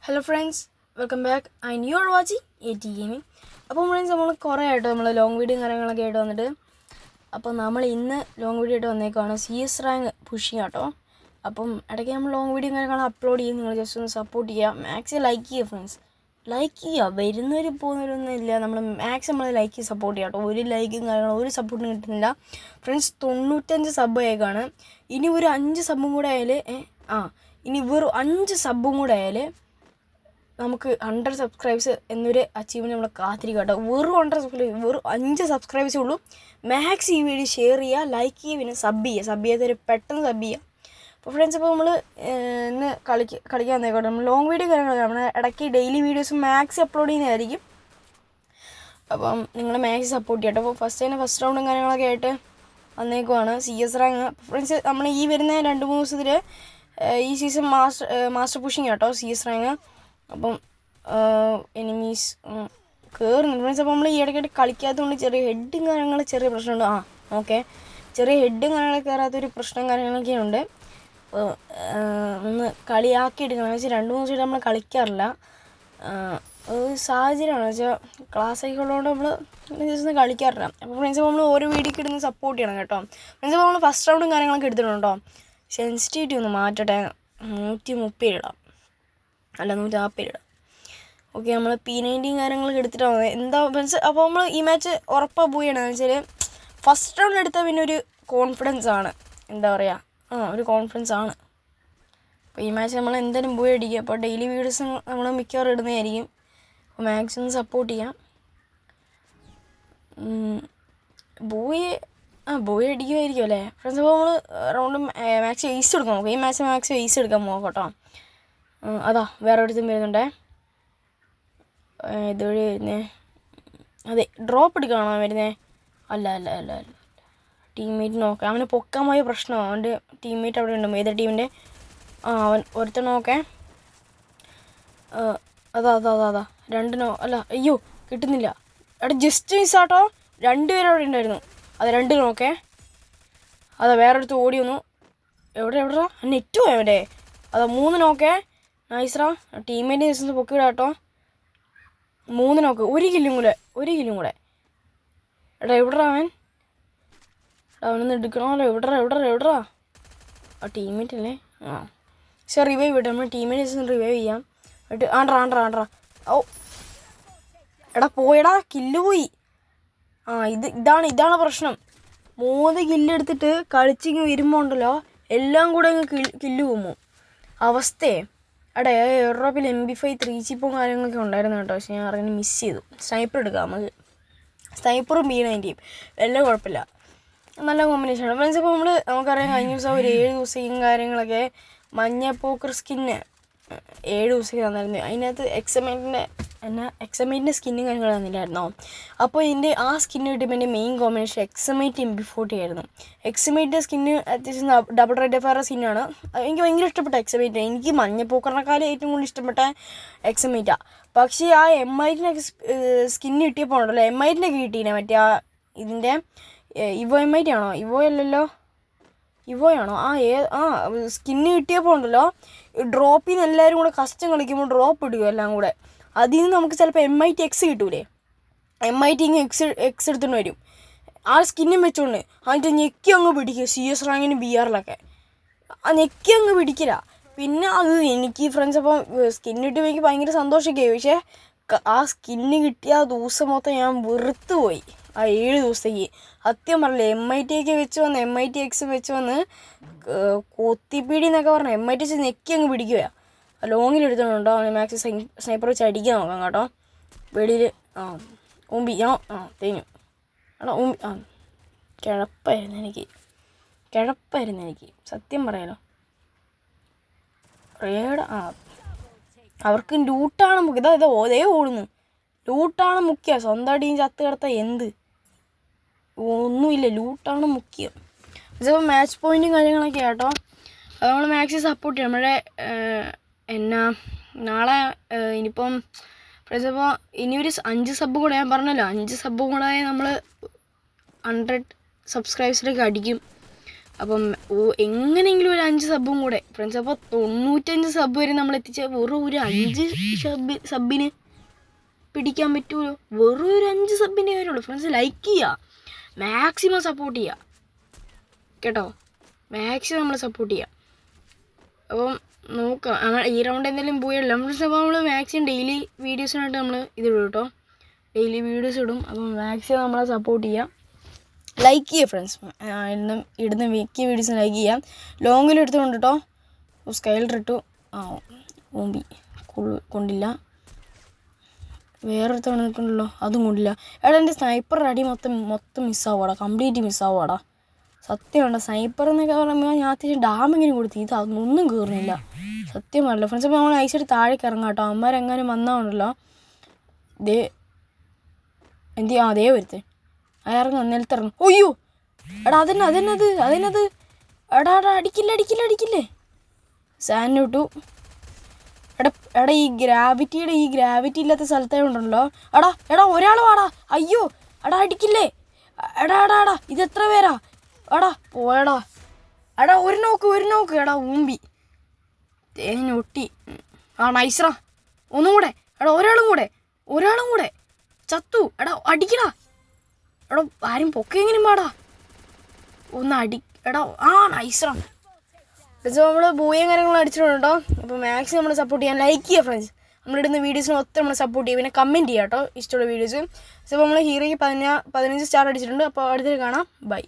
Hello friends, welcome back and you are watching AT Gaming. അപ്പോൾ friends നമ്മൾ കുറേ ആയിട്ട് നമ്മൾ ലോങ് വീഡിയോ കാര്യങ്ങളൊക്കെ ആയിട്ട് വന്നിട്ട് അപ്പോൾ നമ്മൾ ഇന്ന് ലോങ് വീഡിയോ ആയിട്ട് വന്നേക്കാണ് CS റാങ്ക് പുഷിങ് കേട്ടോ. അപ്പം ഇടയ്ക്ക് നമ്മൾ ലോങ് വീഡിയോ കാര്യങ്ങൾ അപ്ലോഡ് ചെയ്യും. നിങ്ങൾ ജസ്റ്റ് ഒന്ന് സപ്പോർട്ട് ചെയ്യുക. മാക്സിമം ലൈക്ക് ചെയ്യുക ഫ്രണ്ട്സ്, ലൈക്ക് ചെയ്യുക. വരുന്നവർ പോകുന്നവരൊന്നും ഇല്ല, നമ്മൾ മാക്സിമം നമ്മൾ ലൈക്ക് ചെയ്ത് സപ്പോർട്ട് ചെയ്യുക കേട്ടോ. ഒരു ലൈക്കും കാര്യങ്ങളും ഒരു സപ്പോർട്ടും കിട്ടുന്നില്ല ഫ്രണ്ട്സ്. 95 സബ് ആയേക്കാണ്. ഇനി ഒരു 5 സബും കൂടെ ആയാൽ ഇനി വെറും 5 സബും കൂടെ ആയാൽ നമുക്ക് 100 സബ്സ്ക്രൈബ്സ് എന്നൊരു അച്ചീവ്മെൻറ്റ് നമ്മൾ കാത്തിരിക്കുക കേട്ടോ. വെറും 100 സബ്സ്ക്രൈബ്, വെറും 5 സബ്സ്ക്രൈബ്സേ ഉള്ളൂ. മാക്സ് ഈ വീഡിയോ ഷെയർ ചെയ്യുക, ലൈക്ക് ചെയ്യുക, പിന്നെ സബ് ചെയ്യാത്തൊരു പെട്ടെന്ന് സബ് ചെയ്യുക. അപ്പോൾ ഫ്രണ്ട്സ്, അപ്പോൾ നമ്മൾ ഇന്ന് കളിക്കാൻ വന്നേക്കോട്ടെ. നമ്മൾ ലോങ് വീഡിയോ കാര്യങ്ങളൊക്കെ നമ്മൾ ഇടയ്ക്ക് ഡെയിലി വീഡിയോസ് മാക്സ് അപ്ലോഡ് ചെയ്യുന്നതായിരിക്കും. അപ്പം നിങ്ങൾ മാക്സ് സപ്പോർട്ട് ചെയ്യട്ടോ. അപ്പോൾ ഫസ്റ്റ് റൗണ്ടും കാര്യങ്ങളൊക്കെ ആയിട്ട് വന്നേക്കുവാണ് CS റാങ്ക്. ഫ്രണ്ട്സ്, നമ്മൾ ഈ വരുന്ന 2-3 ദിവസത്തിൽ ഈ സീസൺ മാസ്റ്റർ പുഷിങ് കേട്ടോ CS റാങ്ക്. അപ്പം എനിമീസ് കയറുന്നുണ്ട് ഫ്രണ്ട്സ്. അപ്പോൾ നമ്മൾ ഈ ഇടയ്ക്കായിട്ട് കളിക്കാത്തതുകൊണ്ട് ചെറിയ ഹെഡും കാര്യങ്ങൾ ചെറിയ പ്രശ്നമുണ്ട്. ചെറിയ ഹെഡും കാര്യങ്ങളൊക്കെ കയറാത്തൊരു പ്രശ്നം കാര്യങ്ങളൊക്കെ ഉണ്ട്. അപ്പോൾ ഒന്ന് കളിയാക്കി എടുക്കണം. വെച്ചാൽ 2-3 ദിവസമായിട്ട് നമ്മൾ കളിക്കാറില്ല. ഒരു സാഹചര്യമാണ് വെച്ചാൽ ക്ലാസ്സൊക്കെ ഉള്ളതുകൊണ്ട് നമ്മൾ ജസ്റ്റ് ഒന്ന് കളിക്കാറില്ല. അപ്പോൾ ഫ്രണ്ട്സ്, നമ്മൾ ഓരോ വീഡിയോക്ക് ഇടുന്ന് സപ്പോർട്ട് ചെയ്യണം കേട്ടോ. ഫ്രണ്ട്സ്, അപ്പോൾ നമ്മൾ ഫസ്റ്റ് റൗണ്ടും കാര്യങ്ങളൊക്കെ എടുത്തിട്ടുണ്ടോ. സെൻസിറ്റിവിറ്റി ഒന്ന് മാറ്റട്ടെ, 130 ഇടാം, അല്ല 140 ഇടാം. ഓക്കെ, നമ്മൾ P90 കാര്യങ്ങളൊക്കെ എടുത്തിട്ടാണ് എന്താ ഫ്രണ്ട്സ്. അപ്പോൾ നമ്മൾ ഈ മാച്ച് ഉറപ്പാണ് പോവുകയാണെന്ന് വെച്ചാൽ ഫസ്റ്റ് റൗണ്ട് എടുത്താൽ പിന്നെ ഒരു കോൺഫിഡൻസ് ആണ്, എന്താ പറയുക, ഒരു കോൺഫിഡൻസ് ആണ്. അപ്പോൾ ഈ മാച്ച് നമ്മൾ എന്തായാലും പോയി അടിക്കുക. അപ്പോൾ ഡെയിലി വീഡിയോസ് നമ്മൾ മിക്കവാറും ഇടുന്നതായിരിക്കും. അപ്പോൾ മാക്സിമം സപ്പോർട്ട് ചെയ്യാം. ബോയ് അടിക്കുമായിരിക്കും അല്ലേ ഫ്രണ്ട്സ്. അപ്പോൾ നമ്മൾ റൗണ്ട് മാക്സ് എയ്സ് എടുക്കാം. നോക്കാം, ഈ മാച്ച് മാക്സ് എയ്സ് എടുക്കാൻ പോകാം കേട്ടോ. അതാ വേറെ ഒരുത്തും വരുന്നുണ്ടേ. ഇതുവഴി വരുന്നേ, അതെ ഡ്രോപ്പ് എടുക്കുകയാണോ വരുന്നേ? അല്ല ടീംമേറ്റ് നോക്കാം. അവന് പൊക്കാൻ പോയ പ്രശ്നമാണ്. അവൻ്റെ ടീംമേറ്റ് അവിടെ ഉണ്ട്. ഏത് ടീമിൻ്റെ അവൻ ഒരുത്തൻ നോക്കേ. അതാ അല്ല അയ്യോ കിട്ടുന്നില്ല. അവിടെ ജസ്റ്റ് മിസ്സാട്ടോ. 2 പേര് അവിടെ ഉണ്ടായിരുന്നു. അത് 2 നോക്കേ. അതാ വേറൊരുത്ത് ഓടി വന്നു. എവിടെടാ നെറ്റ് പോയ അവൻ്റെ. അതാ 3 നോക്കേ. നൈസ്രാ, ടീമേറ്റ് ജസ്റ്റ് പൊക്കിവിടാ കേട്ടോ. 3 നോക്ക്, ഒരു കില്ലും കൂടെ. എടാ എവിടെടാ അവനൊന്ന് എടുക്കണമല്ലോ. എവിടെടാ ആ ടീമേറ്റ് അല്ലേ. പക്ഷേ റിവൈവ് വിട്ടു. നമ്മൾ ടീമേറ്റ് ജസ്റ്റ് റിവൈവ് ചെയ്യാം. എന്നിട്ട് ആണ്ട്രാ ഓ എടാ പോയടാ, കില്ല് പോയി. ഇതാണ് പ്രശ്നം. 3 കില്ലെടുത്തിട്ട് കളിച്ചിങ്ങ് വരുമ്പോൾ ഉണ്ടല്ലോ, എല്ലാം കൂടെ അങ്ങ് കില്ല് പോകുമോ അവസ്ഥയെ. എടാ യൂറോപ്പിൽ MP5 3 ചിപ്പും കാര്യങ്ങളൊക്കെ ഉണ്ടായിരുന്നു കേട്ടോ. പക്ഷേ ഞാൻ അറിയാൻ മിസ് ചെയ്തു. സ്നൈപ്പർ എടുക്കാം നമുക്ക്. സ്നൈപ്പറും P90 എല്ലാം കുഴപ്പമില്ല, നല്ല കോമ്പിനേഷനാണ് ഫ്രണ്ട്സ്. അപ്പോൾ നമുക്കറിയാം കഴിഞ്ഞ ദിവസം ഒരു 7 ദിവസം കാര്യങ്ങളൊക്കെ മഞ്ഞ പോക്കർ സ്കിന്ന് 7 ദിവസം തന്നിരുന്നു. അതിനകത്ത് എക്സമേറ്റിൻ്റെ സ്കിന്നും കാര്യങ്ങൾ തന്നില്ലായിരുന്നോ. അപ്പോൾ ഇതിൻ്റെ ആ സ്കിന്ന് കിട്ടിയപ്പോൾ എൻ്റെ മെയിൻ കോമ്പിനേഷൻ എക്സമേറ്റ് MP40 ആയിരുന്നു. എക്സമേറ്റിൻ്റെ സ്കിന്ന് അത്യാവശ്യം ഡബിൾ റെഡ് ഫയർ സ്കിന്നാണ്. എനിക്ക് ഭയങ്കര ഇഷ്ടപ്പെട്ട എക്സമേറ്റ്. എനിക്ക് മഞ്ഞ പോക്കറിനെക്കാളും ഏറ്റവും കൂടുതൽ ഇഷ്ടപ്പെട്ട എക്സമേറ്റാണ്. പക്ഷേ ആ M-ന്റെ സ്കിന്ന് കിട്ടിയപ്പോൾ ഉണ്ടല്ലോ, M-ന്റെ കിട്ടീനെ മറ്റേ ഇതിൻ്റെ ഇവോ M-ന്റെ ആണോ? ഇവോയാണോ? സ്കിന്ന് കിട്ടിയപ്പോൾ ഉണ്ടല്ലോ, ഡ്രോപ്പിൽ നിന്ന് എല്ലാവരും കൂടെ കസ്റ്റം കളിക്കുമ്പോൾ ഡ്രോപ്പ് ഇടുക എല്ലാം കൂടെ. അതിൽ നിന്ന് നമുക്ക് ചിലപ്പോൾ MITX കിട്ടൂലേ. MIT X എടുത്തുകൊണ്ട് വരും ആ സ്കിന്നും വെച്ചോണ്ട്. അതിൻ്റെ ഞെക്കി അങ്ങ് പിടിക്കുക. CS റാങ്കിന് BRലൊക്കെ ഞെക്കി അങ്ങ് പിടിക്കില്ല. പിന്നെ അത് എനിക്ക് ഫ്രണ്ട്സ്, അപ്പം സ്കിന്ന് കിട്ടിയപ്പോൾ എനിക്ക് ഭയങ്കര സന്തോഷമൊക്കെ ആയി. പക്ഷേ ആ സ്കിന്ന് കിട്ടിയ ആ ദിവസം മൊത്തം ഞാൻ വെറുത്ത് പോയി. ആ 7 ദിവസത്തേക്ക് സത്യം പറഞ്ഞില്ലേ. MITX വെച്ച് വന്ന് കൊത്തിപ്പിടി എന്നൊക്കെ പറഞ്ഞു. MITX ഞെക്കി അങ്ങ് പിടിക്കുക. ലോങ്ങിൽ എടുത്തോണ്ടോ മാക്സ് സ്നൈപ്പർ വെച്ച് അടിക്കാൻ നോക്കാം കേട്ടോ. വെളിയിൽ ഊമ്പി തേഞ്ഞു. കിഴപ്പായിരുന്നു എനിക്ക് സത്യം പറയാലോ. അവർക്ക് ലൂട്ടാണ് മുഖ്യം. ഇതേ ഓടുന്നു. ലൂട്ടാണ് മുഖ്യം. സ്വന്തമായിട്ട് ഈ ചത്ത് കിടത്താൽ എന്ത് ഒന്നുമില്ല. ലൂട്ടാണ് മുഖ്യം. ചിലപ്പോൾ മാച്ച് പോയിൻറ്റും കാര്യങ്ങളൊക്കെ കേട്ടോ. അത് നമ്മൾ മാക്സിമം സപ്പോർട്ട് ചെയ്യണം. നമ്മുടെ നാളെ ഇനിയിപ്പം ഇപ്പോൾ ഇനിയൊരു 5 സബ് കൂടെ, ഞാൻ പറഞ്ഞല്ലോ 5 സബ് കൂടെ നമ്മൾ 100 സബ്സ്ക്രൈബ്സിലേക്ക് അടിക്കും. അപ്പം എങ്ങനെയെങ്കിലും ഒരു 5 സബ്ബും കൂടെ ഫ്രണ്ട്സ്. അപ്പോൾ 95 സബ് വരെ നമ്മൾ എത്തിച്ച വെറും ഒരു 5 സബിന് പിടിക്കാൻ പറ്റുമല്ലോ. വെറും ഒരു 5 സബിൻ്റെ കാര്യമുള്ളൂ ഫ്രണ്ട്സ്. ലൈക്ക് ചെയ്യുക, മാക്സിമം സപ്പോർട്ട് ചെയ്യുക കേട്ടോ. മാക്സിമം നമ്മൾ സപ്പോർട്ട് ചെയ്യുക. അപ്പം നോക്കാം ഈ റൗണ്ട് എന്തെങ്കിലും പോയല്ലോ ഫ്രണ്ട്സ്. അപ്പോൾ നമ്മൾ മാക്സിമം ഡെയിലി വീഡിയോസിനായിട്ട് നമ്മൾ ഇതിടും കേട്ടോ. ഡെയിലി വീഡിയോസ് ഇടും. അപ്പം മാക്സിമം നമ്മളെ സപ്പോർട്ട് ചെയ്യാം. ലൈക്ക് ചെയ്യുക ഫ്രണ്ട്സ്. ഇടുന്ന മിക്ക വീഡിയോസും ലൈക്ക് ചെയ്യാം. ലോങ്ങിൽ എടുത്തുകൊണ്ട് കേട്ടോ. സ്കൈലർ ഇട്ടു. ഓമ്പി കൊണ്ടില്ല. വേറൊരു തവണ നിൽക്കണല്ലോ, അതും കൊണ്ടില്ല. എടാ എൻ്റെ സ്നൈപ്പറുടെ അടി മൊത്തം മിസ്സാവാടാ. കംപ്ലീറ്റ് മിസ്സാവാടാ. സത്യം വേണ്ട. സ്നൈപ്പർ എന്നൊക്കെ പറയുമ്പോൾ ഞാൻ അത്യാവശ്യം ഡാമെങ്കിലും കൊടുത്തു. ഇത് അതൊന്നും കയറുന്നില്ല. സത്യം പറയല്ലോ ഫ്രണ്ട്സ്. അപ്പോൾ നമ്മൾ ഐസായിട്ട് താഴേക്ക് ഇറങ്ങാം കേട്ടോ. അമ്മമാരെങ്ങാനും വന്നാണല്ലോ. അതേ വരുത്തേ ഇറങ്ങും. നിലത്ത് ഇറങ്ങും. ഒയ്യോ എടാ അതിനത് എടാ അടിക്കില്ലേ. സാൻഡ് ഇട്ടു. എടാ ഈ ഗ്രാവിറ്റി ഇല്ലാത്ത സ്ഥലത്തേ ഉണ്ടല്ലോ. എടാ ഒരാൾ വാടാ. അയ്യോ എടാ അടിക്കില്ലേ. എടാ ഇത് എത്ര പേരാ. പോയടാ. ഒരു നോക്ക്. എടാ ഊമ്പി തേഞ്ഞൊട്ടി. നൈസ്രാ. ഒന്നും കൂടെ. ഒരാളും കൂടെ ചത്തു. അടിക്കടാ. ആരും പൊക്കെങ്കിലും പാടാ. ഒന്ന് നൈസ്രാ. നമ്മൾ ബൂയും കാര്യങ്ങളും അടിച്ചിട്ടുണ്ട് കേട്ടോ. അപ്പോൾ മാക്സിമം നമ്മൾ സപ്പോർട്ട് ചെയ്യാൻ ലൈക്ക് ചെയ്യുക ഫ്രണ്ട്സ്. നമ്മളിടുന്ന വീഡിയോസിന് ഒത്തിരി നമ്മൾ സപ്പോർട്ട് ചെയ്യുക. പിന്നെ കമൻറ്റ് ചെയ്യുക കേട്ടോ ഇഷ്ടമുള്ള വീഡിയോസ്. അപ്പോൾ നമ്മൾ ഹീറോയ്ക്ക് 15 സ്റ്റാർ അടിച്ചിട്ടുണ്ട്. അപ്പോൾ അടുത്തൊരു കാണാം. ബൈ.